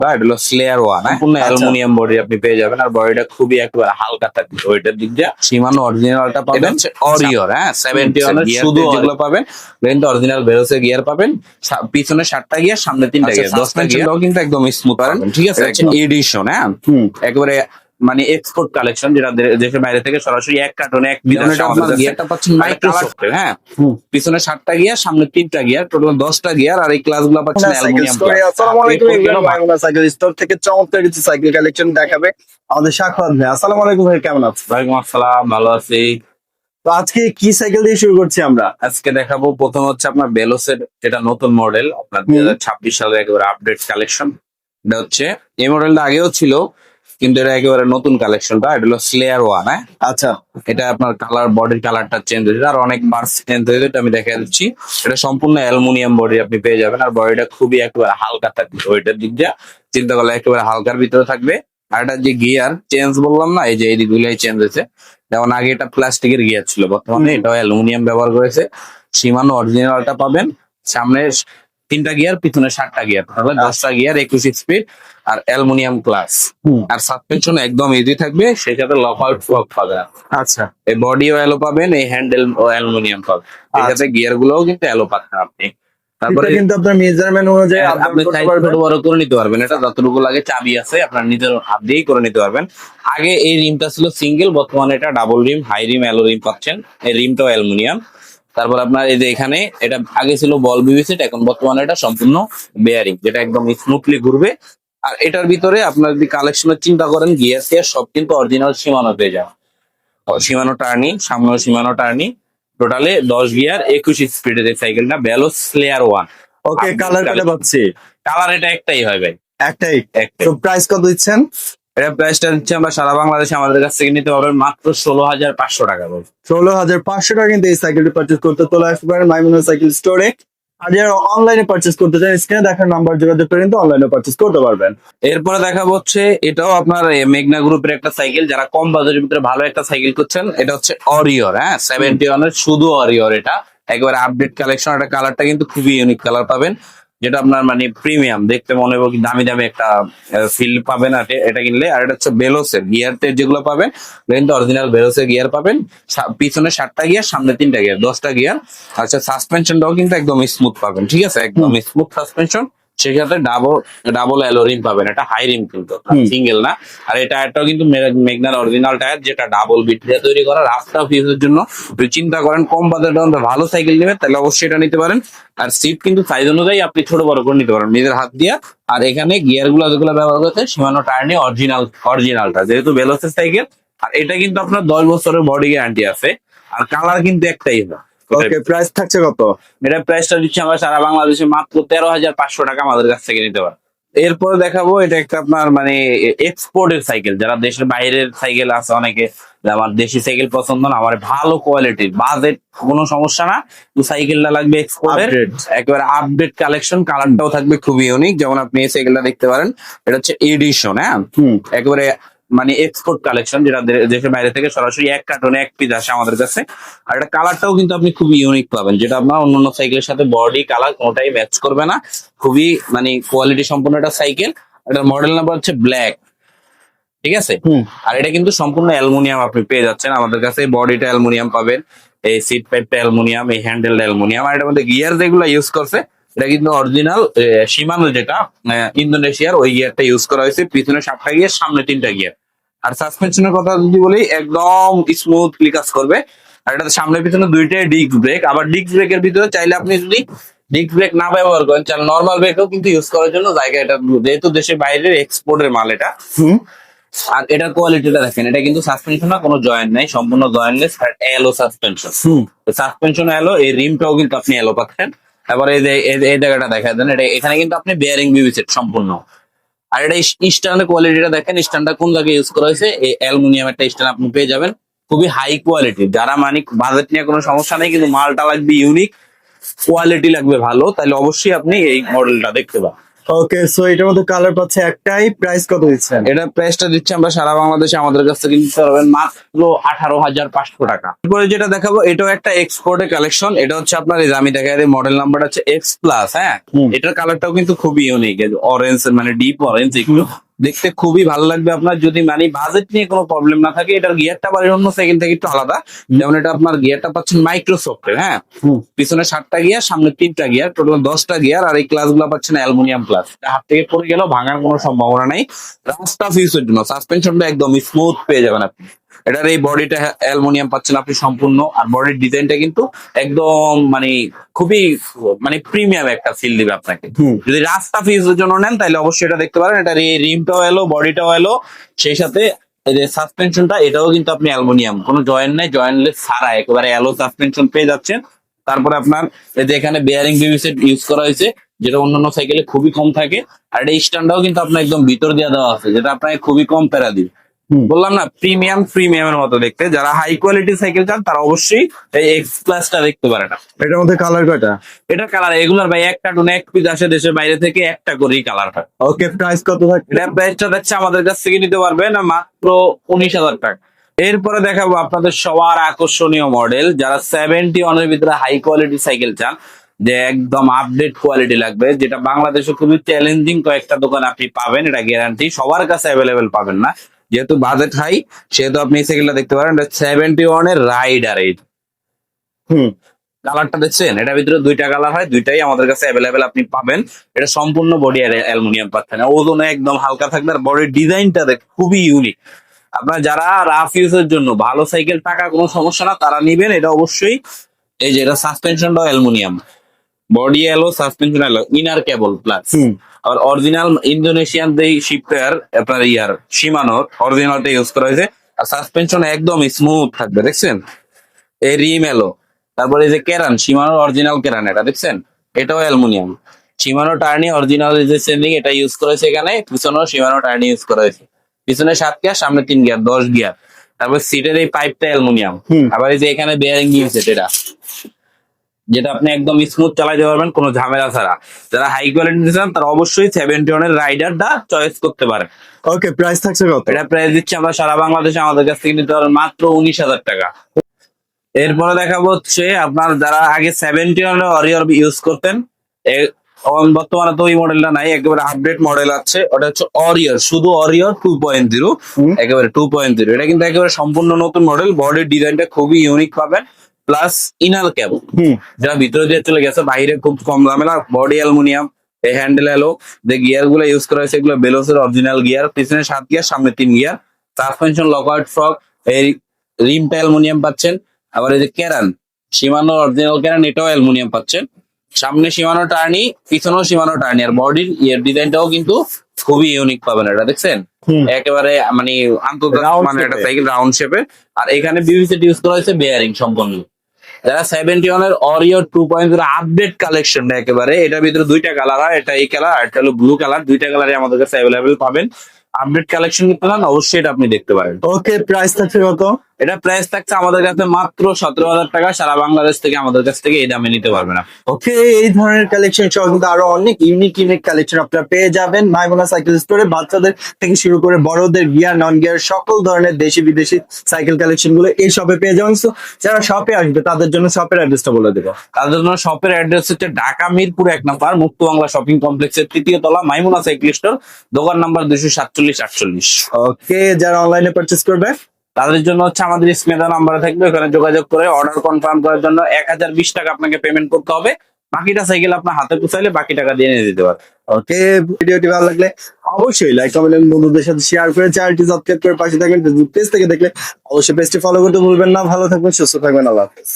এটা হলো Slayer one, সম্পূর্ণ অ্যালুমিনিয়াম বডি আপনি পেয়ে যাবেন। আর বডিটা খুবই একেবারে হালকা থাকবে ওইটার দিক দিয়ে। সীমানো অরিজিনালটা পাবেন, অরিওর 71 এর শুধু যেগুলো পাবেন, কিন্তু অরিজিনাল ভেলোসের গিয়ার পাবেন। পিছনে 7টা গিয়ার, সামনে 3টা গিয়ার, 10টা গিয়ার কিন্তু একদম স্মুথ পাবেন, ঠিক আছে। এডিশন একেবারে মানে এক্সপোর্ট কালেকশন, যেটা দেশের বাইরে থেকে সরাসরি এক কার্টনে এক গিয়ারটা পাচ্ছেন মাইক্রোসফট। পিছনে 7টা গিয়ার, সামনে 3টা গিয়ার, টোটাল 10টা গিয়ার। আর এই ক্লাস গুলো পাচ্ছেন অ্যালুমিনিয়াম। আসসালামু আলাইকুম এভরিওয়ান, সাইকেল স্টোর থেকে চমৎকার কিছু সাইকেল কালেকশন দেখাবে আমাদের সাক্ষাৎ ভাই। আসসালামু আলাইকুম ভাই, কেমন আছেন? ওয়ালাইকুম আসসালাম, ভালো আছি। তো আজকে কি সাইকেল দিয়ে শুরু করছি আমরা? আজকে দেখাবো প্রথম হচ্ছে আপনার বেলোসের, যেটা নতুন মডেল আপনার 2026 সালের একেবারে আপডেট কালেকশন। এটা হচ্ছে এই মডেলটা আগেও ছিল, কিন্তু এটা একেবারে নতুন কালেকশনটা। এটা হলো স্লেয়ার ওয়ান। আচ্ছা, এটা আপনার কালার, বডির কালারটা চেঞ্জ হয়েছে, আর অনেক পার্টস চেঞ্জ হয়েছে, এটা আমি দেখা দিচ্ছি। এটা সম্পূর্ণ অ্যালুমিনিয়াম বডি আপনি পেয়ে যাবেন। আর বডিটা খুবই একেবারে হালকা থাকবে ওইটার দিক দিয়ে, চিন্তা করলে একেবারে হালকার ভিতরে থাকবে। আর এটা যে গিয়ার চেঞ্জ বললাম না, এই যে এই দিকগুলাই চেঞ্জ হয়েছে। যেমন আগে এটা প্লাস্টিকের গিয়ার ছিল, বর্তমানে এটাও অ্যালুমিনিয়াম ব্যবহার করেছে। সীমানো অরিজিনালটা পাবেন, সামনে 3টা গিয়ার, পিছনে 7টা গিয়ার, তাহলে 10টা গিয়ার, 21 স্পিড, আর অ্যালুমিনিয়াম ক্লাস। আর সাসপেনশন একদম ইজি থাকবে, সেই সাথে লক আউট ফক পাবেন। আচ্ছা, এই বডি অয়েলও পাবেন, এই হ্যান্ডেল ও অ্যালুমিনিয়াম পাবেন, এই সাথে গিয়ার গুলোও কিন্তু অ্যালো পাচ্ছেন আপনি। তারপরে কিন্তু আপনার মেজারমেন্ট অনুযায়ী আপনি ছোট বড় করে নিতে পারবেন। এটা যতটুকু লাগে চাবি আছে, আপনার নিজের হাত দিয়েই করে নিতে পারবেন। আগে এই রিমটা ছিল সিঙ্গেল, বর্তমানে এটা ডাবল রিম, হাই রিম, অ্যালো রিম পাচ্ছেন। এই রিমটাও অ্যালুমিনিয়াম। তারপর আপনার এই যে এখানে এটা আগে ছিল বল বিভিসেট, এখন বর্তমানে এটা সম্পূর্ণ বেয়ারিং, যেটা একদম স্মুথলি ঘুরবে। আর এটার ভিতরে আপনার যদি কালেকশনের চিন্তা করেন, গিয়ার টিয়ার সব কিন্তু অরিজিনাল সীমানো পেয়ে যান। সীমানো টার্নি, সামনে সীমানো টার্নি, টোটালে 10 গিয়ার, 21 স্পিডের এই সাইকেলটা বেলোস স্লেয়ার ওয়ান। ওকে, কালার কালে পাচ্ছি। কালার এটা একটাই হয় ভাই, একটাই। একটাই। তো প্রাইস কত দিচ্ছেন? এটা প্রাইসটা দিচ্ছি আমরা সারা বাংলাদেশে আমাদের কাছ থেকে নিতে পারবেন মাত্র 16,500 টাকা। 16,500 টাকা কিন্তু এই সাইকেলটি পারচেজ করতে চলে আসতে পারেন মাইমুনা সাইকেল স্টোরে। আর যারা অনলাইনে পারচেজ করতে চান, স্ক্রিনে দেখার নাম্বার যোগাযোগ করে কিন্তু অনলাইনে পারচেজ করতে পারবেন। এরপরে দেখাবো হচ্ছে, এটাও আপনার মেঘনা গ্রুপের একটা সাইকেল, যারা কম বাজেটের ভিতরে ভালো একটা সাইকেল করছেন। এটা হচ্ছে অরিওর 71 এর শুধু অরিওর। এটা একেবারে আপডেট কালেকশন। এটা কালারটা কিন্তু খুবই ইউনিক কালার পাবেন, যেটা আপনার মানে প্রিমিয়াম দেখতে মনে হবে, দামি দামি একটা ফিল পাবেন এটা কিনলে। আর এটা হচ্ছে বেলোসের গিয়ার যেগুলো পাবেন, কিন্তু অরিজিনাল বেলোসের গিয়ার পাবেন। পিছনে 7টা গিয়ার, সামনে 3টা গিয়ার, 10টা গিয়ার। আচ্ছা, সাসপেনশনটাও কিন্তু একদম স্মুথ পাবেন, ঠিক আছে, একদম স্মুথ সাসপেনশন। সেক্ষেত্রে ডাবল অ্যালো রিম পাবেন। এটা হাই রিম কিন্তু, সিঙ্গেল না। আর এই টায়ারটাও কিন্তু মেঘনার অরিজিনাল টায়ার, যেটা ডাবল বিট দিয়ে তৈরি করা, রাস্তা ফিউজের জন্য। যদি চিন্তা করেন কম বাজেটে ভালো সাইকেল নেবেন, তাহলে অবশ্যই এটা নিতে পারেন। আর সিট কিন্তু সাইজ অনুযায়ী আপনি ছোট বড় করে নিতে পারেন নিজের হাত দিয়ে। আর এখানে গিয়ার গুলো যেগুলো ব্যবহার করতে, সীমানো টার্নি অরিজিনালটা, যেহেতু বেলোসের সাইকেল। আর এটা কিন্তু আপনার 10 বছরের বডি গ্যারান্টি আছে। আর কালার কিন্তু একটাই হবে। ওকে, প্রাইস থাকছে কত? এটা প্রাইসটা দিচ্ছি আমরা সারা বাংলাদেশে মাত্র 13,500 টাকা আমাদের কাছ থেকে নিতে পারেন। এরপরে দেখাবো, এটা একটা আপনার মানে এক্সপোর্টের সাইকেল। যারা দেশের বাইরের সাইকেল আছে অনেকে, আমার দেশি সাইকেল পছন্দ না, আমার ভালো কোয়ালিটির, বাজেট কোনো সমস্যা না, তো সাইকেলটা লাগবে এক্সপোর্টের, একেবারে আপডেট কালেকশন। কালারটাও থাকবে খুবই ইউনিক। যেমন আপনি এই সাইকেলটা দেখতে পারেন, এটা হচ্ছে এডিশন। একেবারে মানে এক্সপোর্ট কালেকশন, যেটা দেশের বাইরে থেকে সরাসরি এক কার্টনে এক পিস আসে আমাদের কাছে। আর এটা কালারটাও কিন্তু আপনি খুবই ইউনিক পাবেন, যেটা আপনার অন্যান্য সাইকেলের সাথে বডি কালার কোনোটাই ম্যাচ করবে না। খুবই মানে কোয়ালিটি সম্পন্ন একটা সাইকেল। এটা মডেল নাম্বার হচ্ছে ব্ল্যাক, ঠিক আছে। আর এটা কিন্তু সম্পূর্ণ অ্যালুমিনিয়াম আপনি পেয়ে যাচ্ছেন আমাদের কাছে। বডিটা অ্যালুমিনিয়াম পাবেন, এই সিট পাইপটা অ্যালুমিনিয়াম, এই হ্যান্ডেলটা অ্যালুমিনিয়াম। আর এটার মধ্যে গিয়ার যেগুলো ইউজ করছে, এটা কিন্তু অরিজিনাল শিমানো, যেটা ইন্দোনেশিয়ার, ওই গিয়ারটা ইউজ করা হয়েছে। পিছনে 7টা গিয়ার, সামনে 3টা গিয়ার। আর সাসপেনশনের কথা যদি বলি, একদম স্মুথলি কাজ করবে। আর এটাতে সামনে পিছনে দুইটাই ডিস্ক ব্রেক। আবার ডিস্ক ব্রেকের ভিতরে চাইলে আপনি যদি ডিস্ক ব্রেক না ব্যবহার করেন, চাইলে নর্মাল ব্রেকও কিন্তু ইউজ করার জন্য জায়গা। এটা যেহেতু দেশের বাইরের এক্সপোর্টের মাল এটা। আর এটার কোয়ালিটিটা দেখেন, এটা কিন্তু সাসপেনশন না, কোনো জয়েন্ট নাই, সম্পূর্ণ জয়েন্টলেস। আর এলো সাসপেনশন, সাসপেনশন এলো। এই রিমটাও কিন্তু আপনি এলো পাচ্ছেন। এবার এই যে এই জায়গাটা দেখা দেন, এটা এখানে কিন্তু আপনি বেয়ারিং বিভিসেট সম্পূর্ণ। আর এটা স্ট্যান্ডের কোয়ালিটিটা দেখেন, স্ট্যান্ডটা কোন জায়গায় ইউজ করা হয়েছে, এই অ্যালুমিনিয়াম একটা স্ট্যান্ড আপনি পেয়ে যাবেন, খুবই হাই কোয়ালিটি। যারা মানে বাজেট নিয়ে কোনো সমস্যা নেই, কিন্তু মালটা লাগবে ইউনিক, কোয়ালিটি লাগবে ভালো, তাহলে অবশ্যই আপনি এই মডেলটা দেখতে পাবেন। ওকে, সো এটার মধ্যে কালার পাচ্ছে একটাই, প্রাইস কত দিচ্ছেন? এটা প্রাইসটা দিচ্ছে আমরা সারা বাংলাদেশে আমাদের কাছ থেকে নিতে পারবেন মাত্র 18,500 টাকা। এরপরে যেটা দেখাবো এটাও একটা এক্সপোর্টের কালেকশন। এটা হচ্ছে আপনার এই যে আমি দেখাই দিই, মডেল নাম্বারটা হচ্ছে এক্স প্লাস। হ্যাঁ, হুম। এটার কালারটাও কিন্তু খুবই ইউনিক, অরেঞ্জ মানে ডিপ অরেঞ্জ, এগুলো দেখতে খুবই ভালো লাগবে আপনার যদি মানে বাজেট নিয়ে কোনো প্রবলেম না থাকে। এটার গিয়ারটা বাড়ির অন্য সাইকেল থেকে একটু আলাদা, যেমন এটা আপনার গিয়ারটা পাচ্ছেন মাইক্রোসফটের। হ্যাঁ, হুম। পিছনে 7টা গিয়ার, সামনে 3টা গিয়ার, টোটাল 10টা গিয়ার। আর এই ক্লাস গুলো পাচ্ছেন অ্যালুমিনিয়াম ক্লাস, হাত থেকে পড়ে গেলেও ভাঙার কোনো সম্ভাবনা নাই। রাস্তা ফিউজের জন্য সাসপেনশনটা একদম স্মুথ পেয়ে যাবেন আপনি। এটার এই বডিটা অ্যালুমিনিয়াম পাচ্ছেন আপনি সম্পূর্ণ, আর বডির ডিজাইনটা কিন্তু একদম মানে খুবই মানে প্রিমিয়াম একটা ফিল দিবে আপনাকে। হুম। যদি রাস্তা ফিউজের জন্য নেন তাহলে অবশ্যই এটা দেখতে পারেন। এটার এই রিমটাও এলো, বডিটাও এলো, সেই সাথে এই যে সাসপেনশনটা এটাও কিন্তু আপনি অ্যালুমিনিয়াম, কোনো জয়েন্ট নাই, জয়েন্টলেস ছাড়া একেবারে অ্যালো সাসপেনশন পেয়ে যাচ্ছেন। তারপরে আপনার এই যে এখানে বেয়ারিং বিভিসেট ইউজ করা হয়েছে, যেটা অন্যান্য সাইকেলে খুবই কম থাকে। আর এই স্ট্যান্ডটাও কিন্তু আপনার একদম ভিতর দিয়ে দেওয়া আছে, যেটা আপনাকে খুবই কম প্যারা দিবে। হুম। বললাম না, প্রিমিয়ামের মতো দেখতে। যারা হাই কোয়ালিটি সাইকেল চান তারা অবশ্যই এই এক্স প্লাসটা দেখতে পারে না। এটার মধ্যে কালার কয়টা? এটা কালার এগুলার ভাই একটা টুনে এক পিস আসে দেশের বাইরে থেকে, একটা করেই কালার হয়। ওকে, প্রাইস কত থাকবে? এটা প্রাইসটা যাচ্ছে আমাদের কাছ থেকে নিতে পারবেন মাত্র 19,000 টাকা। এরপরে দেখাবো আপনাদের সবার আকর্ষণীয় মডেল, যারা 71 এর ভিতরে হাই কোয়ালিটি সাইকেল চান, যে একদম আপডেট কোয়ালিটি লাগবে, যেটা বাংলাদেশে খুবই চ্যালেঞ্জিং কয়েকটা দোকান আপনি পাবেন, এটা গ্যারান্টি, সবার কাছে অ্যাভেলেবেল পাবেন না। যেহেতু বাজেট হাই, সেহেতু আপনি এই সাইকেলটা দেখতে পারেন। এটা 71 এর রাইডার। এই হুম। কালারটা দেখছেন, এটার ভিতরে 2টা কালার হয়, 2টাই আমাদের কাছে অ্যাভেলেবেল আপনি পাবেন। এটা সম্পূর্ণ বডি অ্যালুমিনিয়াম পাচ্ছেন, ওজনে একদম হালকা থাকবে, আর বডির ডিজাইনটা দেখ খুবই ইউনিক। আপনার যারা রাফ ইউজের জন্য ভালো সাইকেল, টাকা কোনো সমস্যা না, তারা নিবেন এটা অবশ্যই। এই যে এটা সাসপেনশনটাও অ্যালুমিনিয়াম, বডি এলো, সাসপেনশন এলো, ইনার কেবল প্লাস। হুম। আর অরিজিনাল ইন্দোনেশিয়ান যেই শিপটার আপনার ইয়ার সীমানোর অরিজিনালটা ইউজ করা হয়েছে। আর সাসপেনশন একদম স্মুথ থাকবে, দেখছেন। এই রিম এলো, তারপরে এই যে কেরান, সীমানোর অরিজিনাল কেরান, এটা দেখছেন, এটাও অ্যালুমিনিয়াম। সীমানো টার্নি অরিজিনাল যে সেন্ডিং এটা ইউজ করেছে এখানে, পিছনেও সীমানো টার্নি ইউজ করা হয়েছে। পিছনে 7 গিয়ার, সামনে 3 গিয়ার, 10 গিয়ার। তারপর সিটের এই পাইপটা অ্যালুমিনিয়াম। হুম। আবার এই যে এখানে বেয়ারিং দিয়েছে, যেটা আপনি একদম স্মুথ চালাতে পারবেন কোনো ঝামেলা ছাড়া। যারা হাই কোয়ালিটি চান তারা অবশ্যই 71 এর রাইডারটা চয়েস করতে পারে। ওকে, প্রাইস থাকছে কত? এটা প্রাইস দিচ্ছি আমরা সারা বাংলাদেশে আমাদের কাছ থেকে নিতে পারবেন মাত্র 19,000 টাকা। এরপরে দেখাবো হচ্ছে আপনার যারা আগে 71 অরিয়র ইউজ করতেন, বর্তমানে তো ওই মডেলটা নাই, একেবারে আপডেট মডেল আছে, ওটা হচ্ছে অরিয়র, শুধু অরিয়র 2.0, হুম। একেবারে 2.0। এটা কিন্তু একেবারে সম্পূর্ণ নতুন মডেল, বডির ডিজাইনটা খুবই ইউনিক পাবেন, প্লাস ইনার ক্যাব হুম। যারা ভিতরে দিয়ে চলে গেছে, বাইরে খুব কম দামে না, বডি অ্যালুমিনিয়াম, এই হ্যান্ডেল এলো, যে গিয়ার গুলো ইউজ করা হয়েছে এগুলো বেলোসের অরিজিনাল গিয়ার, পিছনে 7 গিয়ার, সামনে 3 গিয়ার, সাসপেনশন লকআউট ফ্রক, এই রিমটা অ্যালুমিনিয়াম পাচ্ছেন। আবার এই যে কেরান, সীমানো অরিজিনাল কেরান, এটাও অ্যালুমিনিয়াম পাচ্ছেন। সামনে সীমানো টার্নি, পিছনেও সীমানো টার্নি, আর বডির ডিজাইনটাও কিন্তু খুবই ইউনিক পাবেন। এটা দেখছেন, হুম। একেবারে মানে আন্তর্জাতিক Round মানে একটা shape-এ। সাইকেল, রাউন্ড শেপের। আর এখানে বিভিসিটি ইউজ করা হয়েছে বেয়ারিং সম্পূর্ণ। যারা 71 এর অরিও 2.0 আপডেট কালেকশন একেবারে, এটার ভিতরে 2টা কালার হয়, এটা এই কালার আর এটা হলো ব্লু কালার, 2টা কালারই আমাদের কাছে অ্যাভেলেবেল পাবেন। আপডেট কালেকশন নিতে চান অবশ্যই এটা আপনি দেখতে পারেন। ওকে, প্রাইস থাকছে কত? এটা প্রাইস থাকছে আমাদের কাছে মাত্র 17,000 টাকা। সারা বাংলাদেশ থেকে আমাদের কাছ থেকে এই দামে নিতে পারবেন না। ওকে, এই ধরনের কালেকশন সহ কিন্তু আরো অনেক ইউনিক কালেকশন আপনারা পেয়ে যাবেন মাইমুনা সাইকেল স্টোরে। বাচ্চাদের থেকে শুরু করে বড়দের গিয়ার, নন গিয়ার, সকল ধরনের দেশি বিদেশি সাইকেল কালেকশন গুলো এই শপে পেয়ে যাবেন। So, যারা শপে আসবে তাদের জন্য শপের অ্যাড্রেসটা বলে দেবো। তাদের জন্য শপের অ্যাড্রেস হচ্ছে ঢাকা মিরপুর 1 নম্বর মুক্ত বাংলা শপিং কমপ্লেক্সের 3য় তলা, মাইমুনা সাইকেল স্টোর, দোকান নাম্বার 247-48। ওকে, যারা অনলাইনে পারচেস করবে তাদের জন্য হচ্ছে আমাদের স্ক্রিনে নাম্বার থাকবে, ওখানে যোগাযোগ করে অর্ডার কনফার্ম করার জন্য 1020 টাকা আপনাকে পেমেন্ট করতে হবে। বাকিটা সাইকেল আপনার হাতে পুষাইলে বাকি টাকা দিয়ে নিয়ে দিতে পারবে। ওকে, ভিডিওটি ভালো লাগলে অবশ্যই লাইক, কমেন্ট, বন্ধুদের সাথে শেয়ার করে চ্যানেলটি সাবস্ক্রাইব করে পাশে থাকবেন। ফেসবুক পেজ থেকে দেখলে অবশ্যই পেজটি ফলো করতে ভুলবেন না। ভালো থাকবেন, সুস্থ থাকবেন, আল্লাহ হাফেজ।